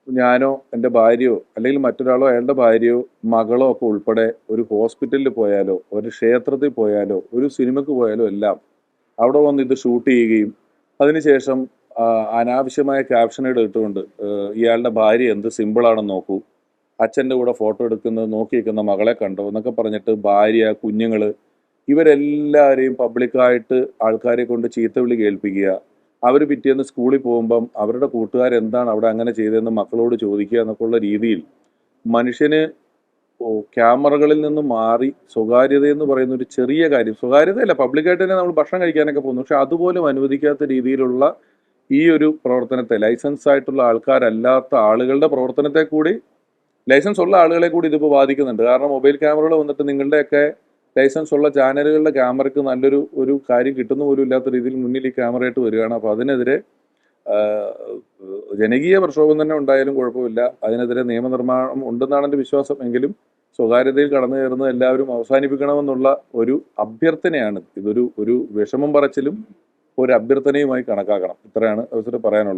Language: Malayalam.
ഞാനോ എൻ്റെ ഭാര്യയോ അല്ലെങ്കിൽ മറ്റൊരാളോ അയാളുടെ ഭാര്യയോ മകളോ ഒക്കെ ഉൾപ്പെടെ ഒരു ഹോസ്പിറ്റലിൽ പോയാലോ ഒരു ക്ഷേത്രത്തിൽ പോയാലോ ഒരു സിനിമയ്ക്ക് പോയാലോ എല്ലാം അവിടെ വന്ന് ഇത് ഷൂട്ട് ചെയ്യുകയും അതിനുശേഷം അനാവശ്യമായ ക്യാപ്ഷനുകൾ ഇട്ടുകൊണ്ട് ഇയാളുടെ ഭാര്യ എന്ത് സിമ്പിളാണെന്ന് നോക്കൂ, അച്ഛൻ്റെ കൂടെ ഫോട്ടോ എടുക്കുന്നത് നോക്കി നിൽക്കുന്ന മകളെ കണ്ടോ എന്നൊക്കെ പറഞ്ഞിട്ട് ഭാര്യ കുഞ്ഞുങ്ങൾ ഇവരെല്ലാവരെയും പബ്ലിക്കായിട്ട് ആൾക്കാരെ കൊണ്ട് ചീത്തവിളി കേൾപ്പിക്കുക. അവർ പിറ്റേന്ന് സ്കൂളിൽ പോകുമ്പം അവരുടെ കൂട്ടുകാരെന്താണ് അവിടെ അങ്ങനെ ചെയ്തതെന്ന് മക്കളോട് ചോദിക്കുക എന്നൊക്കെയുള്ള രീതിയിൽ മനുഷ്യന് ക്യാമറകളിൽ നിന്ന് മാറി സ്വകാര്യത എന്ന് പറയുന്ന ഒരു ചെറിയ കാര്യം, സ്വകാര്യതയല്ല, പബ്ലിക്കായിട്ട് തന്നെ നമ്മൾ ഭക്ഷണം കഴിക്കാനൊക്കെ പോകുന്നു, പക്ഷെ അതുപോലും അനുവദിക്കാത്ത രീതിയിലുള്ള ഈ ഒരു പ്രവർത്തനത്തെ, ലൈസൻസ് ആയിട്ടുള്ള ആൾക്കാരല്ലാത്ത ആളുകളുടെ പ്രവർത്തനത്തെ കൂടി, ലൈസൻസ് ഉള്ള ആളുകളെ കൂടി ഇതിപ്പോൾ ബാധിക്കുന്നുണ്ട്. കാരണം മൊബൈൽ ക്യാമറകൾ വന്നിട്ട് നിങ്ങളുടെയൊക്കെ ലൈസൻസ് ഉള്ള ചാനലുകളുടെ ക്യാമറയ്ക്ക് നല്ലൊരു ഒരു കാര്യം കിട്ടുന്ന പോലും ഇല്ലാത്ത രീതിയിൽ മുന്നിൽ ഈ ക്യാമറയായിട്ട് വരികയാണ്. അപ്പോൾ അതിനെതിരെ ജനകീയ പ്രക്ഷോഭം തന്നെ ഉണ്ടായാലും കുഴപ്പമില്ല, അതിനെതിരെ നിയമനിർമ്മാണം ഉണ്ടെന്നാണ് എൻ്റെ വിശ്വാസം. എങ്കിലും സ്വകാര്യതയിൽ കടന്നു കയറുന്നത് എല്ലാവരും അവസാനിപ്പിക്കണമെന്നുള്ള ഒരു അഭ്യർത്ഥനയാണ്. ഇതൊരു വിഷമം പറച്ചിലും ഒരു അഭ്യർത്ഥനയുമായി കണക്കാക്കണം. ഇത്രയാണ് അവസരം പറയാനുള്ളത്.